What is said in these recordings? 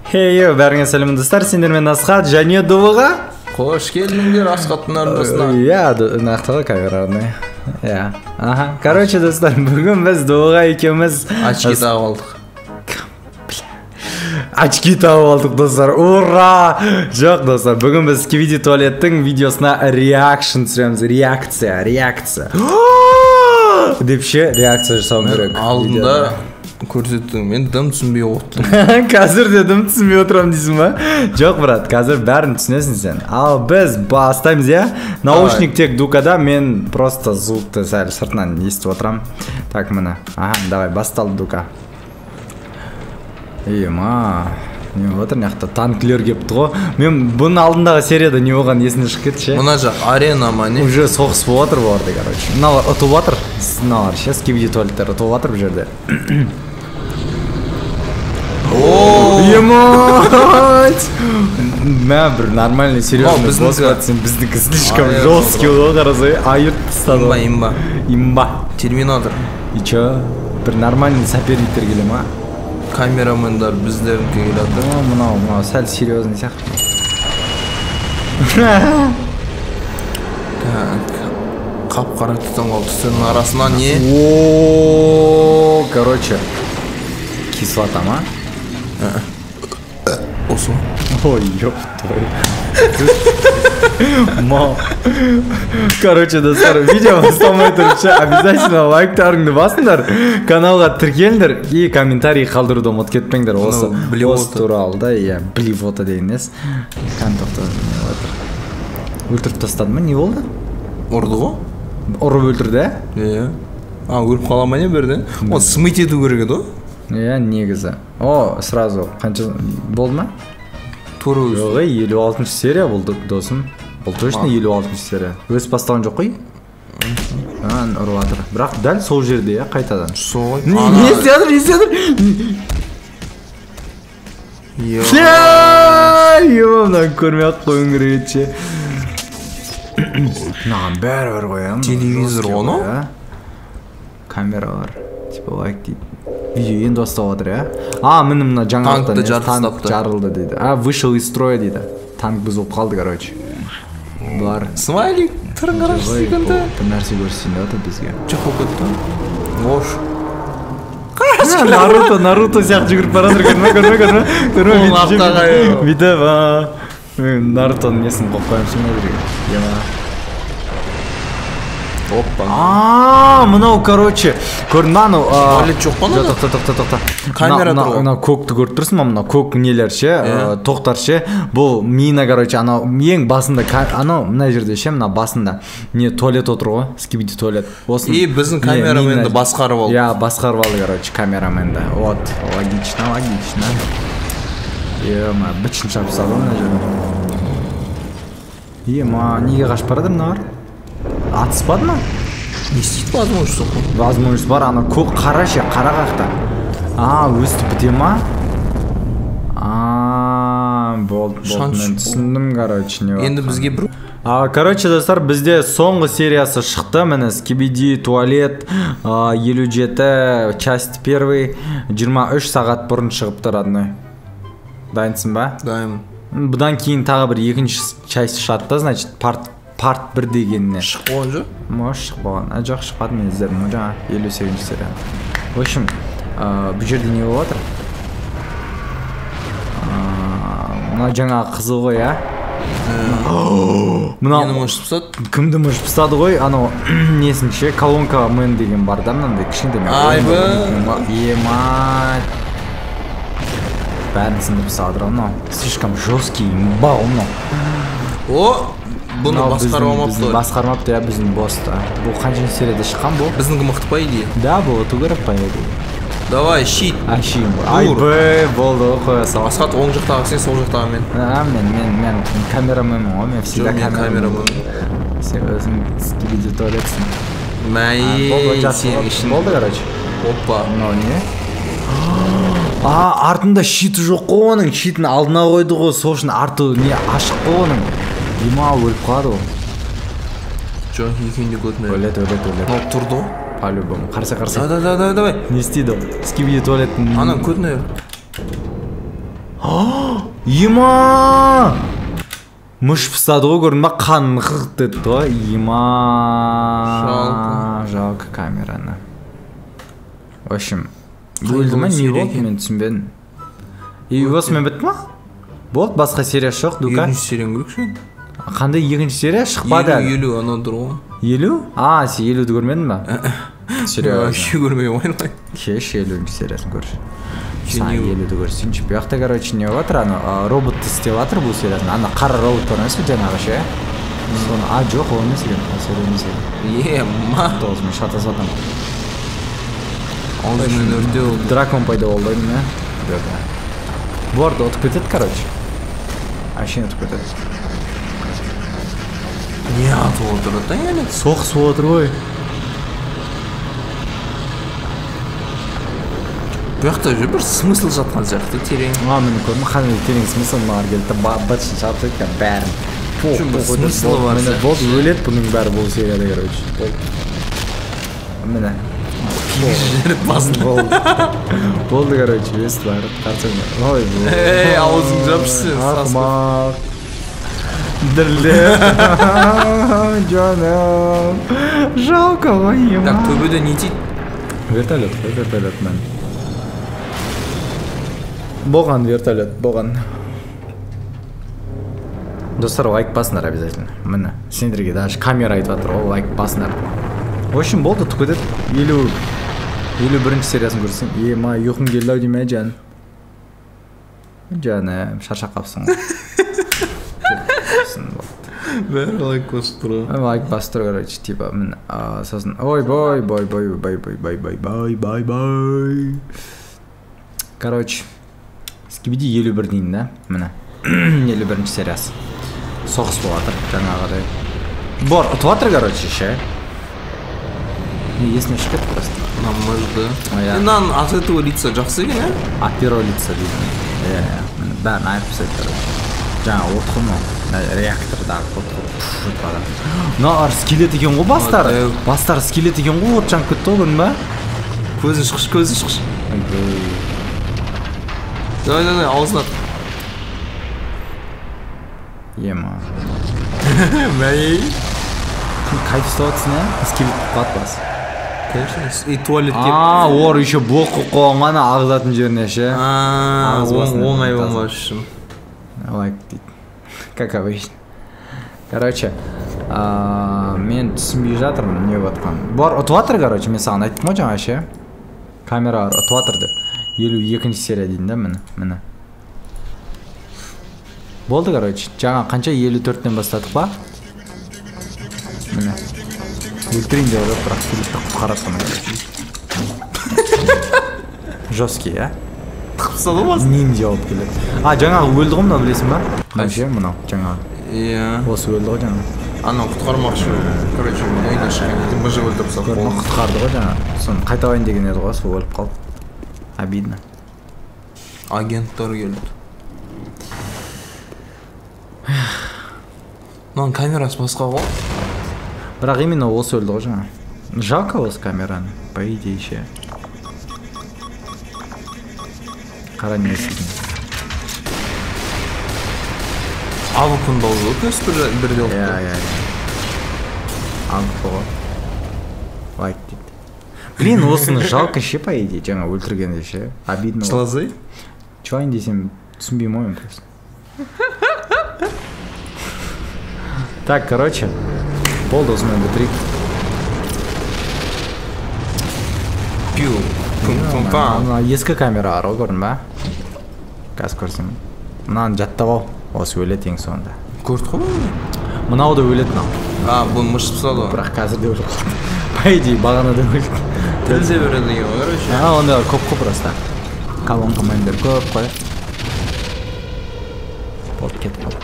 Хей, бәріңе сәлем достар, сендермен Асхат және Дұвыға. Қош келдіңдер Асхаттың арнасына. Иә, нақтылы камераны. Иә. Аха. Короче, достар, бүгін біз Дұвыға екеуміз очки тағып алдық. Очки тағып алдық, достар. Ура! Жоқ, достар, бүгін біз Skibidi Toilet'тің видеосына реакшн түсіреміз. Реакция. Депше реакция жасауым керек. Алдында көрсеттің, мен дым түсінбей отырдым. Қазір де дым түсінбей отырам дейсің ба? Жоқ, брат, қазір бәрін түсінесің сен. Ал біз бастаймыз, я? Наушник тек Дукада, мен просто звукты сәл сыртынан естіп отырам. Так, міне. Аха, давай, басталды Дука. Ема, не отыр, неқта танкілер кепті ғой. Мен бұның алдындағы серияда не оған есіне шығып кетті ше? Мұна жақ арена ма не? Уже соғыс болып отыр бұл арда, короче. Мыналар ұтып отыр. Мыналар ше, Skibidi Toilet'тер ұтып отыр бұл жерде. Емать! Мә, бір нормальный, серьезный босс қатсын. Біздікі слишком жесткий ғой, қарасай. Айырт тастады. Имба. Терминатор. И чё? Бір нормальный соперниктер келе ма? Камерамендар біздерін келеді. Мынау, сәл серьезный сияқты. Қап-қара тұтан қалды. Сенің арасына не? Ооо, короче. Кислота ма? Осы. Ой, ёп твою. Мал. Короче, достар, видео басталмай тұрынша обязательно лайктарыңды басыңдар, каналға тіркеліңдер и комментарий қалдыруды ұмытып кетпеңдер. Осы туралы да, иә, блевота деген ес. Кантоқты не отыр. Өлтіріп тастады ма? Не болды? Ұрды ғой? Ұрып өлтірді, ә? Иә. Өліп қала ма не берді? Ол смыть ету керек еді ғой? Иә, негізі. О, сразу қанша болды ма? Тура өз. Жоғы, 56 серия болды, досым. Бұл точно 56 серия. Өз бастаған жоқ қой? Ұрып атыр. Бірақ дәл сол жерде, иә, қайтадан. Сол. Не істедір? Емамнан көрмей ақ қойын керек ше. Наған бәрі қоям. Телевизор оны? Камера бар. Типа лайк дейді. Видео енді бастап отыр, я? Міне мына жаңалықтан танк жарылды дейді. Вышел из строя дейді. Танк бұзылып қалды, короче. Бар. Смайлик, түрін қарашы секунды. Бір нәрсе көрсетейін де отыр бізге. Жоқ болып кетті. Ош. Наруто сияқты жүгіріп барадыр, көрме. Оның артаға еу. Бүйтіп, Нарутоның несін қойып қойым сүймей берген. Оппа. Мынау, короче, көрдің ба, анау... Туалет жоқ па, нада? Тоқта. Камера тұр. Мынау көкті көріп тұрсың ба, мынау көк нелер ше, тоқтар ше. Бұл мина, короче, анау ең басында, анау, мына жерде ше, мына басында. Не, туалет отыр ғой, Skibidi Toilet. И біздің камераменді басқарып алды. Я, басқарып алды, короче, камераменді. Вот, логично. Ема, бітшін шапсады ғой, мына жерде. Ема, неге қашып барады мыналар? Атыспады ма? Не істейді возможность жоқ қой? Возможность бар, ана көк қара ше, қара қақта. Өстіп біте ма? Болды, мен түсіндім, короче, не енді бізге бір... Короче, достар, бізде соңғы сериясы шықты, міне Skibidi Toilet 57 часть 1 23 сағат бұрын шығыпты, родной. Дайынсың ба? Дайынмын. Бұдан кейін тағы бір екінші часть шығады, значит, парт 1 дегеніне. Шық болған жоқ? Может, шық болған. Жоқ, шықпады, мен іздерім. Жаңа 58 серия. В общем, бұл жерде не болып отыр? Мына жаңа қызы ғой, а? Мені мұш пысады? Кімді мұш пысады ғой? Анау, несін ше, колонка мен деген бар да, мынандай кішкентай. Айбы! Емат! Бәрін сынды пысады, мынау. Слишком жесткий, имба, мынау. Бұны басқармапты. Басқармапты, я біздің босты. Бұл қаншын серияда шыққан бұл? Біздің мықты па идея? Да, бұл өту керек па идея. Давай, щит. Щит. Айбы, болды ғой, қоя сал. Асхат оң жақтағы сен, сол жақтағы мен. Мен камераменмін ғой, мен всегда камерамен. Сен өзің Skibidi Toilet'сің. Сен ішін. Болды, короче. Оппа. Мынау не? Артында щиті жоқ қой оның, щитін алдына қойды ғой, сол үшін арты не ашық қой оның. Ема өліп қалады ол. Жоқ, екенде көтіне. Өлет. Ол тұрды ғой? По-любому. Қарсы. Давай. Не істейді ол? Skibidi Toilet'ін... Ана көтіне. Има! Мыш пысады ғой көрдің ба? Қанын қық деді ғой. Има! Жалко камераны. В общем, өлді ма? Не болды? Мен түсінбедім. Осымен бітті ма? Болды, басқа серия жоқ, Дука. Екінші серияң көрік ше? Қандай екінші серия шықпады? 50 анау тұр ғой. 50? Сен 50-ді көрмедің ба? Вообще көрмей қоймай. Кеш 50-інші сериясын көрші. Сен 50-ді көрсінші. Бұяқта, короче, не отыр, робот істеп жатыр бұл сериясын. Ана қара робот бар емес пе жаңағы ше? Жоқ, ол емес екен. Ол серия емес екен. Тоғызмен шатасатын. Аузымен өртеу. Дракон пайда болды не? Bu arada отып кетеді, короче. Вообще отып кетеді. Не атып отырады, яғни? Соғысып отыр ғой. Бұяқта же бір смысл жатқан сияқты терең. Мені көрдің, қандай терең смысл маған келді. Бытшын шарты екен бәрін. Смыслы бар. Болды, өледі бұның бәрі бұл серияда, короче. Міне. Болды, короче, вест бар. Ой, аузың жапшысы. Ақмақ. Дірлеп. Жаным. Жалко ғой. Так, төбеде не дейді? Вертолет мен. Болған вертолет, болған. Достар, лайк басыңдар обязательно. Міне, сендерге даже камера айтып жатыр, ол лайк басыңдар. В общем, болды, түк өтеді. 51-ші сериясын көрсең. Ема, ұйқым келді ау дейме, жан. Жаным, шаршап қапсың. Бәрі лайк басып тұр. Лайк басып тұр, короче, типа, міне, сосын, ой, бой. Короче, скибиди 51 дейін, да? Міне, 51-ші сериясы. Соғыс болатыр, жаңағыдай. Бор, ұтып жатыр, короче, ше. Есіне шығып просто. Нам мыжды. Мынан от этого лица жақсы екен, ә? От первого лица дейді. Бәрін айырып тастайды, короче. Жаңа отқы ма? Реактордағы отқы. Мына скелет екен ғой бастары. Бастары скелет екен ғой, от жанып кетті ғой, көрдің ба? Көзін шықш. Давай, аузына. Ема. Мәй. Кайф ұстап отырсың, ә? Скелет қатпас. Конечно. И туалет кеп. Ор еще блок қойған ағызатын жеріне ше. Оңай болмас үшін. Лайк дейді. Как обычно. Короче, мен түсінбей жатырмын не болатқан. Бар, ұтып жатыр, короче, мен саған айттым ғой жаңа ше. Камера ұтып жатыр деп. 52-ші серия дейін да, міне. Болды, короче. Жаңа қанша 54-тен бастадық ба? Міне. Өлтірейін деп отыр, бірақ келіпті құтқаратқан. Жесткий, ә? Қыпсалы басын? Ниндзя алып келеді. Жаңағы өлді ғой мына, білесің ба? Қанша, мынау, жаңағы. Иә. Осы өлді ғой жаңа. Анау құтқармақшы. Короче, ойна шыққан еді, мұжы өлтіріп салып қолын. Құтқарды ғой жаңа. Соны қайталайын деген еді ғой, сол өліп қалды. Обидно. Агенттар келді. Мынаның камерасы басқа ғой? Бірақ именно осы өлді ғой жаңа. Жалко осы камераны, по идее ше. Қара не істейдің. Алып күнді алып өтес бірде алып. Иә. Алып қоға. Лайк дейді. Блин, осыны жалко ше, по идее, жаңа өлтіргенде ше. Обидно. Шылазай? Чуайын десем, түсінбеймін ойым просто. Так, короче, болды осымен бітірейік. Ескі камера ары ғой, көрдің ба? Қазір көрсем. Мынаны жаттап ал, осы өледі ең соңында. Көрді ғой? Мынау да өледі мынау. Бұл мышып салы. Бірақ қазір де өліп қалды. По идее, бағана да өлді. Тілзе береді ең, короче. Онда көп просто. Кабан командир көп қой. Болып кетіп қалды.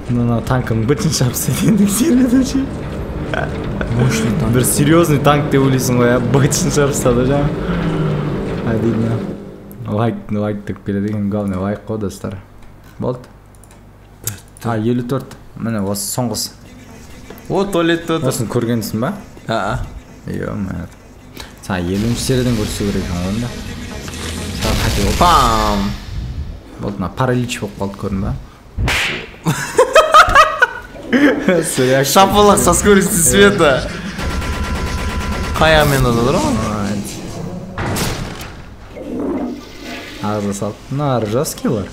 Мына танкың бітін шапсы дендік серияда ше. Мощный танк. Бір серьезный танк деп ойлайсың ғой, бітін шапса да жаңа. Обидно. Лайк деп келеді екен, главный лайк қой, достар. Болды. 54. Міне осы соңғысы. О, туалетті өтір. Осын көргенсің ба? Иә, мә. Саған 70 сериядан көрсету керек екен да. Саған қате болды. Пам! Болды, мына паралич болып қалды, көрдің ба? Шапалақ со скоростью света. Қаямен отыр ғой? Ağza sal. Нар жесткилар.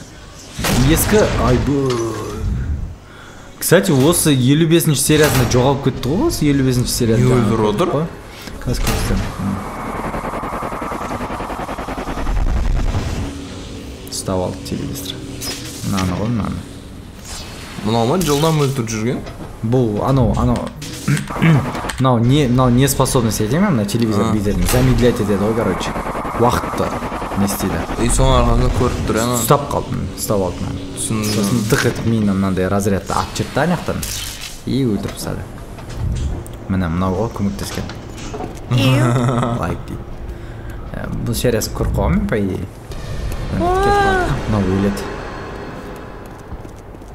Ескі айбой. Кстати, осы 55 сериясында жоғалып кетті ғой, осы 55 серияда. Не өлдір отыр? Қазір көрсетем. Ұстап алды телевизор. Мынаны ғой, мынаны. Мынау ма жылдан өлтіріп жүрген? Бұл мынау не способность етеме, мына телевизор бейдерін замедлять етеді ғой, короче. Уақытты не істейді. И соның арқасында көріп тұр, ана? Ұстап алды мынаны. Сосын дық етіп миына мынандай разрядты ат жүртті анаяқтан и өлтіріп тастады. Міне мынау ғой көмектескен. Лайк дейді. Бұл сериясын көріп қойғанмын, по идее. Мынау өледі.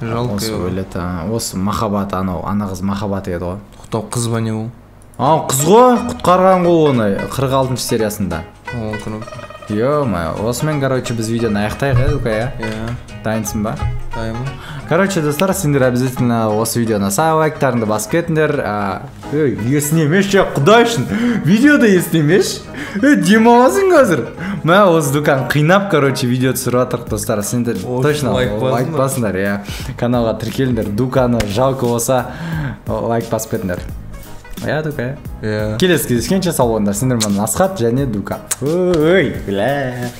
Жалко. Осы өледі. Осы махаббат, ана қыз махаббат еді ғой. Құттау қыз ба не ол? Қыз ғой, құтқарған ғой оны 46 сериясында. Ё-моё, осымен, короче, біз видеоны аяқтайық, Дука, иә? Дайынсың ба? Дайынмын. Короче, достар, сендер обязательно осы видеоны лайктарыңды басып кетіңдер. Есінемеш, құдай үшін, видеода есінемеш. Демаласың қазір. Мә, осы Дуканы қинап, короче, видео түсіріп атырық, достар. Сендер точно лайк басыңдар, иә. Каналға тіркеліңдер. Дуканы жалко болса, лайк басып кетіңдер. Ja, Дука. Келесі кездескенше сау болыңдар. Сендер мен Асхат және Дука. Ой, бля.